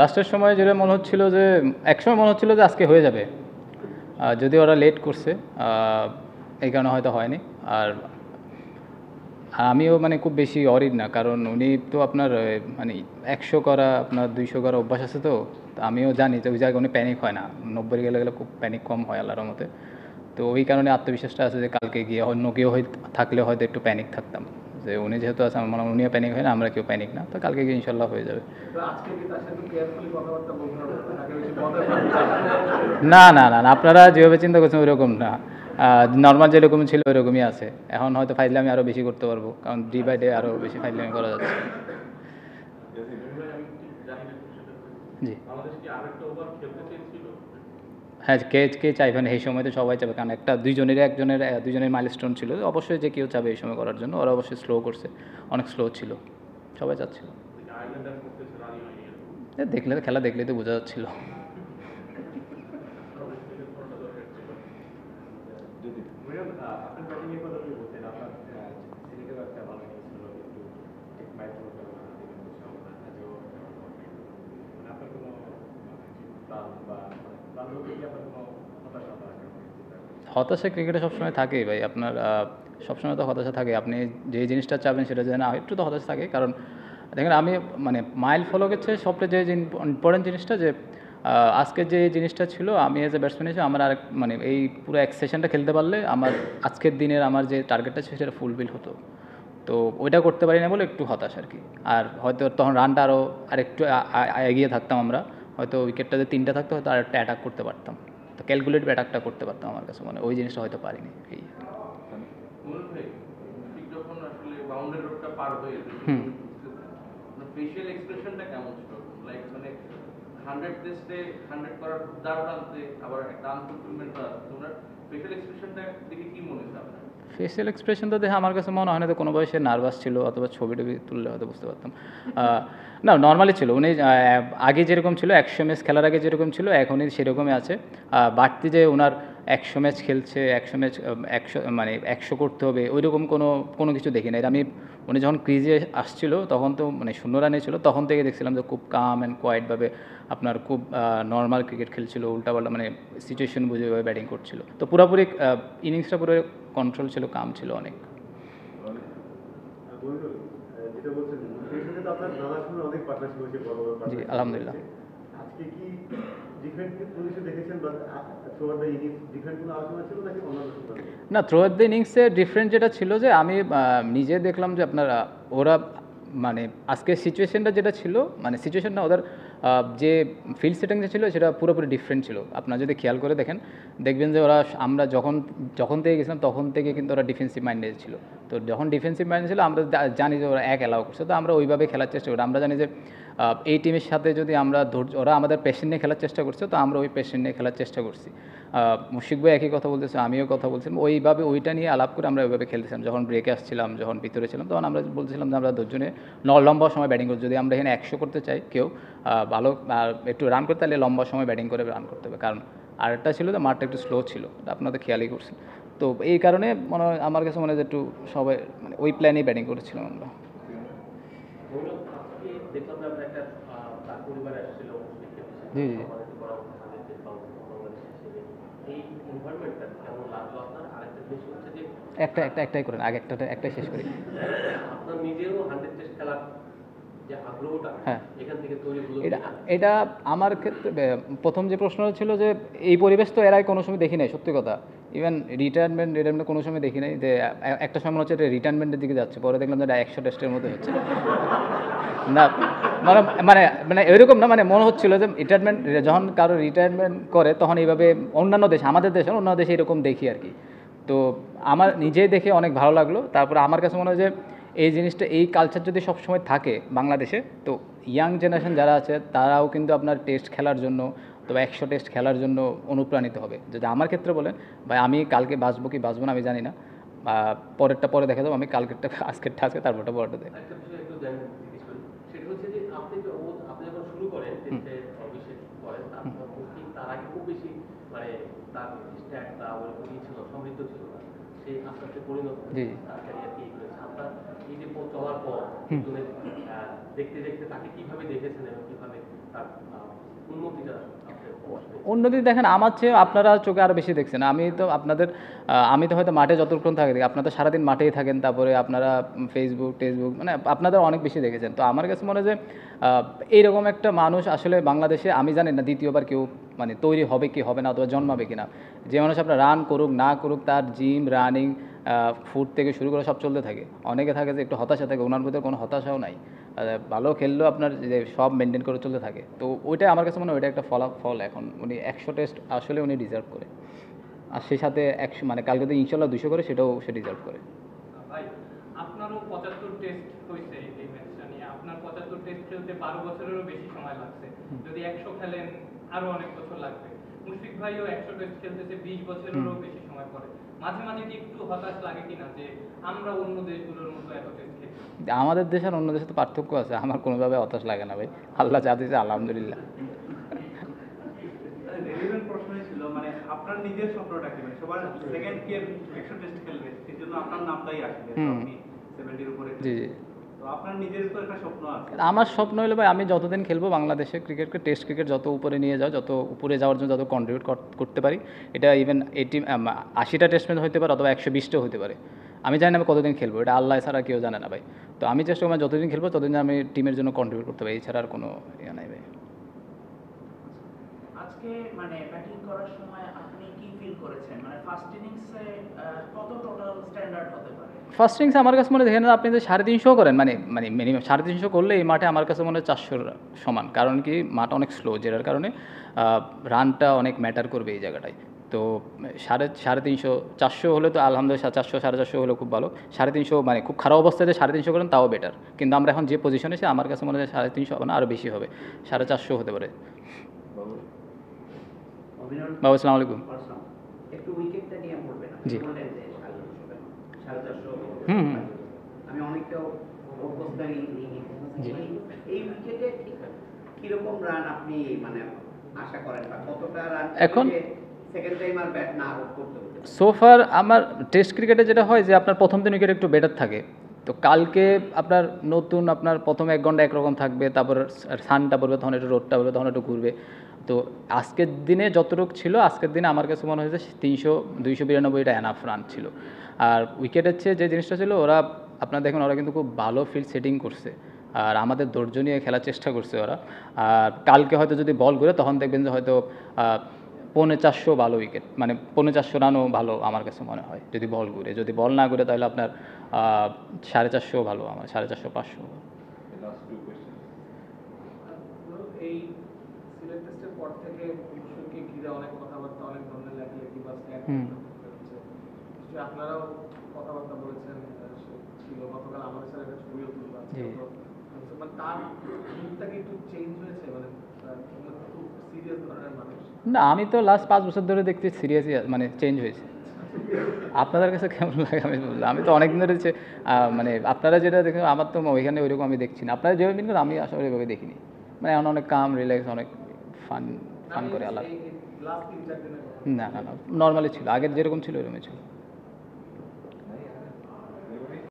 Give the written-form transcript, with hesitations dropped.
লাস্টের সময় যেটা মনে হচ্ছিল যে একসময় মনে হচ্ছিল যে আজকে হয়ে যাবে, যদি ওরা লেট করছে এই কারণে হয়তো হয়নি। আর আমিও মানে খুব বেশি অরিড না, কারণ উনি তো আপনার মানে 100 করা আপনার 200 করা অভ্যাস আছে, তো আমিও জানি যে ওই জায়গায় উনি প্যানিক হয় না, 90 গেলে গেলে খুব প্যানিক কম হয় আল্লাহর মতে। তো ওই কারণে আত্মবিশ্বাসটা আছে যে কালকে গিয়ে অন্য কেউ থাকলে হয়তো একটু প্যানিক থাকতাম, যে উনি যেহেতু আছে আমার মনে হয় উনিও প্যানিক হয় না, আমরা কেউ প্যানিক না, তো কালকে গিয়ে ইনশাল্লাহ হয়ে যাবে। না না না, আপনারা যেভাবে চিন্তা করছেন ওইরকম না, নর্মাল যেরকম ছিল ওইরকমই আছে। এখন হয়তো ফাইজলামি আরও বেশি করতে পারবো, কারণ ডে বাই ডে আরও বেশি ফাইজলামি করা যাচ্ছে। জি হ্যাঁ, কে কে চাইবেন এই সময়? তো সবাই চাবে, কারণ দুইজনের মাইলস্টোন ছিল, অবশ্যই যে কেউ চাবে এই সময় করার জন্য। ওরা অবশ্যই স্লো করছে, অনেক স্লো ছিল, সবাই চাচ্ছিল। দেখলে খেলা দেখলেই তো বোঝা যাচ্ছিল। হতাশা ক্রিকেটে সবসময় থাকেই ভাই, আপনার সবসময় তো হতাশা থাকে। আপনি যে জিনিসটা চাবেন সেটা যে না, একটু তো হতাশা থাকে। কারণ দেখেন, আমি মানে মাইল ফলোকের চেয়ে সবচেয়ে যে ইম্পর্টেন্ট জিনিসটা যে আজকের যে জিনিসটা ছিল, আমি এজ এ ব্যাটসম্যান হিসেবে আমার আরেক মানে এই পুরো এক সেশনটা খেলতে পারলে আমার আজকের দিনের আমার যে টার্গেটটা ছিল সেটা ফুলফিল হতো। তো ওইটা করতে পারি না বলে একটু হতাশ আর কি। আর হয়তো তখন রানটা আরেকটু এগিয়ে থাকতাম আমরা, হয়তো উইকেটটা যে 3টা থাকতো হয়তো আরেকটা অ্যাটাক করতে পারতাম, তো ক্যালকুলেটিভ অ্যাটাকটা করতে পারতাম। আমার কাছে মানে ওই জিনিসটা হয়তো পারিনি। এই ফেশিয়াল এক্সপ্রেশনটা কেমন ছিল? লাইক মানে 100 টেস্টে 100 করার দারুণ আনতে, আবার একটা আনফুলফিলমেন্ট আছে। তোমরা ফেশিয়াল এক্সপ্রেশনটা দেখে কি মনে হচ্ছে আপনার? ফেশিয়াল এক্সপ্রেশন তো দেখে আমার কাছে মনে হয় না তো কোনো বয়সে নার্ভাস ছিল, অথবা ছবি টবি তুললে হয়তো বুঝতে পারতাম। না, নর্মালি ছিল উনি। আগে যেরকম ছিল 100 ম্যাচ খেলার আগে যেরকম ছিল এখনই সেরকমই আছে। বাড়তি যে ওনার 100 ম্যাচ খেলছে, 100 ম্যাচ 100 মানে 100 করতে হবে ওইরকম কোনো কিছু দেখি না। আমি উনি যখন ক্রিজে আসছিল তখন তো মানে 0 রানে ছিল, তখন থেকে দেখছিলাম যে খুব কাম অ্যান্ড কোয়াইটভাবে আপনার খুব নর্মাল ক্রিকেট খেলছিল, উল্টাপাল্টা মানে সিচুয়েশন বুঝে ব্যাটিং করছিল। তো পুরোপুরি ইনিংসটা পুরো কন্ট্রোল ছিল, কাম ছিল অনেক। জি আলহামদুলিল্লাহ। না, থ্রু আউট দ্য ইনিংসে ডিফারেন্ট যেটা ছিল যে আমি নিজে দেখলাম যে আপনার ওরা মানে আজকের সিচুয়েশনটা যেটা ছিল, মানে সিচুয়েশন না, ওদের যে ফিল্ড সেটিংটা ছিল সেটা পুরোপুরি ডিফারেন্ট ছিল। আপনারা যদি খেয়াল করে দেখেন দেখবেন যে আমরা যখন থেকে গেছিলাম তখন থেকে কিন্তু ওরা ডিফেন্সিভ মাইন্ডেড ছিল। তো যখন ডিফেন্সিভ মাইন্ডেড ছিল আমরা জানি যে ওরা অ্যালাউ করছে, তো আমরা ওইভাবে খেলার চেষ্টা করি। আমরা জানি যে এই টিমের সাথে যদি আমরা ওরা আমাদের পেশেন্ট নিয়ে খেলার চেষ্টা করছে, তো আমরা ওই পেশেন্ট নিয়ে খেলার চেষ্টা করছি। মুশফিক ভাই একই কথা বলতেছে, আমিও কথা বলছিলাম, ওইভাবে ওইটা নিয়ে আলাপ করে আমরা ওইভাবে খেলতেছিলাম। যখন ব্রেকে আসছিলাম, যখন ভিতরে ছিলাম, তখন আমরা বলছিলাম যে আমরা দুজনে লম্বা সময় ব্যাটিং করি। যদি আমরা এখানে 100 করতে চাই কেউ ভালো একটু রান করতে, তাহলে লম্বা সময় ব্যাটিং করে রান করতে হবে। কারণ আরেকটা ছিল যে মাঠটা একটু স্লো ছিল, আপনাদের খেয়ালই করছেন। তো এই কারণে মনে হয় আমার কাছে মনে হয় যে একটু সবাই মানে ওই প্ল্যানেই ব্যাটিং করেছিলাম আমরা। জি জি। একটাই করেন, আগে একটাই শেষ করি। হ্যাঁ, এটা আমার ক্ষেত্রে প্রথম যে প্রশ্নটা ছিল যে এই পরিবেশ তো এর আগে কোনো সময় দেখি নাই, সত্যি কথা। ইভেন রিটায়ারমেন্ট কোনো সময় দেখি নাই। যে একটা সময় মনে হচ্ছে এটা রিটায়ারমেন্টের দিকে যাচ্ছে, পরে দেখলাম যে এটা 100 টেস্টের মধ্যে হচ্ছে না। মানে মানে মানে এরকম না, মানে মনে হচ্ছিল যে রিটায়ারমেন্ট যখন কারো রিটায়ারমেন্ট করে তখন এইভাবে অন্যান্য দেশে, আমাদের দেশে অন্যান্য দেশে এরকম দেখি আর কি। তো আমার নিজেই দেখে অনেক ভালো লাগলো। তারপরে আমার কাছে মনে হয় যে এই জিনিসটা, এই কালচার যদি সবসময় থাকে বাংলাদেশে, তো ইয়াং জেনারেশন যারা আছে তারাও কিন্তু আপনার টেস্ট খেলার জন্য, তবে 100 টেস্ট খেলার জন্য অনুপ্রাণিত হবে। যদি আমার ক্ষেত্রে বলেন ভাই, আমি কালকে বাঁচবো কি বাঁচবো না আমি জানি না, পরেরটা পরে দেখা যাবো, আমি কালকেরটা আজকেরটা আজকে, তারপরটা পরেরটা দেখি। সেই আস্তে আস্তে পরিণত জি তার ক্যারিয়ারকে এগিয়েছে। আপনার এই যে পথ চলার পর দেখতে দেখতে তাকে কিভাবে দেখেছেন এবং কিভাবে তার উন্নতিটা উন্নতি দেখেন আমার চেয়ে আপনারা চোখে আরও বেশি দেখছেন। আমি তো আপনাদের আমি তো হয়তো মাঠে যতক্ষণ থাকি দেখি, আপনারা সারাদিন মাঠেই থাকেন, তারপরে আপনারা ফেসবুক টেসবুক মানে আপনাদের অনেক বেশি দেখেছেন। তো আমার কাছে মনে হয় যে এইরকম একটা মানুষ আসলে বাংলাদেশে আমি জানি না দ্বিতীয়বার কেউ মানে তৈরি হবে কি হবে না, অথবা জন্মাবে কিনা। যে মানুষ আপনার রান করুক না করুক, তার জিম রানিং ফুড থেকে শুরু করে সব চলতে থাকে। অনেকে থাকে যে একটু হতাশা থাকে, ওনার ভিতরে কোনো হতাশাও নাই, ভালো খেললেও আপনার যে সব মেনটেন করে চলতে থাকে। তো ওইটা আমার কাছে মনে হয় ওইটা একটা ফলাফল। এখন উনি 100 টেস্ট আসলে উনি ডিজার্ভ করে, আর সেই সাথে 100 মানে কালকে যদি ইনশাল্লাহ 200 করে সেটাও সে ডিজার্ভ করে। ভাই আপনারও 75 টেস্ট হয়েছে এই ম্যাচটা নিয়ে, আপনার 75 টেস্ট খেলতে 12 বছরেরও বেশি সময় লাগছে, যদি 100 খেলেন আরো অনেক বছর লাগবে। মুশফিক ভাইও 100 টেস্ট খেলতেছে 20 বছরেরও বেশি সময় পরে। মাঝে মাঝে কি একটু হতাশ লাগে কিনা যে আমরা অন্য দেশগুলোর মতো এত টেস্ট খেলি? আমাদের দেশ আর অন্য দেশে তো পার্থক্য আছে, আমার কোনোভাবে হতাশ লাগে না ভাই, আল্লাহ যা দিয়েছে আলহামদুলিল্লাহ। রেলিভেন্ট প্রশ্নই ছিল, মানে আপনার নিজের স্বপ্নটা কি? মানে সবার সেকেন্ড কে 100 টেস্ট খেলবে, সেজন্য আপনার নামটাই আসবে, আপনি 70 এর উপরে। জি জি। তো আপনার নিজের তো একটা স্বপ্ন আছে। আমার স্বপ্ন হলো ভাই আমি যতদিন খেলবো বাংলাদেশে ক্রিকেটকে, টেস্ট ক্রিকেট যত উপরে নিয়ে যাও, যত উপরে যাওয়ার জন্য যত কন্ট্রিবিউট করতে পারি, এটা ইভেন 80টা টেস্ট ম্যাচ হতে পারে অথবা 120টাও হতে পারে। আমি জানি না আমি কতদিন খেলবো, এটা আল্লাহ ছাড়া কেউ জানে না ভাই। তো আমি চেষ্টা করি যতদিন খেলবো ততদিন আমি টিমের জন্য কন্ট্রিবিউট করতে পারি, এছাড়া আর কোনো ইয়ে নাই ভাই। আজকে মানে ব্যাটিং করার সময় আপনি কি ফিল করেছেন? মানে ফার্স্ট ইনিংসে কত টোটাল স্ট্যান্ডার্ড হতে পারে? ফার্স্ট ইনিংসে আমার কাছে মনে হয় দেখেন আপনি যে 350 করেন, মানে মিনিমাম 350 করলে এই মাঠে আমার কাছে মনে হয় 400 সমান। কারণ কি মাঠ অনেক স্লো, যেটার কারণে রানটা অনেক ম্যাটার করবে এই জায়গাটায়। তো 350 400 হলে তো আলহামদুলিল্লাহ, 400 450 হলে খুব ভালো। 350 মানে খুব খারাপ অবস্থায় যে 350 করেন তাও বেটার, কিন্তু আমরা এখন যে পজিশনে সে আমার কাছে মনে হয় 350 হবে না, আরও বেশি হবে, 450 হতে পারে। বাবু আসসালামু আলাইকুম। একটু উইকেটটা নিয়ে বলবেন। জি। বললেন যে 450। হুম। আমি অনেকটা অভ্যস্তারই জি। এই উইকেটে কিরকম রান আপনি মানে আশা করেন, বা কতটা রান এখন সেকেন্ড টাইম আর ব্যাট না আউট করতে হবে? সোফার আমার টেস্ট ক্রিকেটে যেটা হয় যে আপনার প্রথম দিন উইকেট একটু বেটার থাকে। তো কালকে আপনার নতুন আপনার প্রথম 1 ঘন্টা একরকম থাকবে, তারপর সানটা পড়বে তখন একটু, রোদটা পড়বে তখন একটু ঘুরবে। তো আজকের দিনে যতটুকু ছিল, আজকের দিনে আমার কাছে মনে হয়েছে 292 এনাফ রান ছিল। আর উইকেটের চেয়ে যে জিনিসটা ছিল, ওরা আপনার দেখুন ওরা কিন্তু খুব ভালো ফিল্ড সেটিং করছে, আর আমাদের ধৈর্য নিয়ে খেলার চেষ্টা করছে ওরা। আর কালকে হয়তো যদি বল ঘুরে তখন দেখবেন যে হয়তো 450 ভালো উইকেট, মানে 450 রানও ভালো আমার কাছে মনে হয় যদি বল ঘুরে। যদি বল না ঘুরে তাহলে আপনার 450 ভালো, আমার 450 500। এই সিলেট টেস্টের পর থেকে মুশফিককে ঘিরে অনেক কথাবার্তা, অনেক ধরনের লেখালেখি বা স্ট্যান্ড হচ্ছে, আপনারাও কথাবার্তা বলেছেন, ছিল গতকাল আমাদের সাথে একটা ছবিও তুললো। মানে তার মুখটা কি একটু চেঞ্জ হয়েছে? মানে খুব সিরিয়াস ধরনের মানুষ না, আমি তো লাস্ট 5 বছর ধরে দেখতে সিরিয়াসই মানে চেঞ্জ হয়েছে। আপনাদের কাছে কেমন লাগে আমি বললাম, আমি তো অনেকদিন ধরে মানে আপনারা যেটা দেখেন আমার তো ওইখানে ওইরকম আমি দেখছি না। আপনারা যেভাবে মিন করেন আমি আসলে ওইভাবে দেখিনি। মানে এখন অনেক কাম রিল্যাক্স, অনেক ফান করে আলাদা। লাস্ট 3-4 দিনের না না না, নর্মালি ছিল, আগের যেরকম ছিল ওইরকমই ছিল।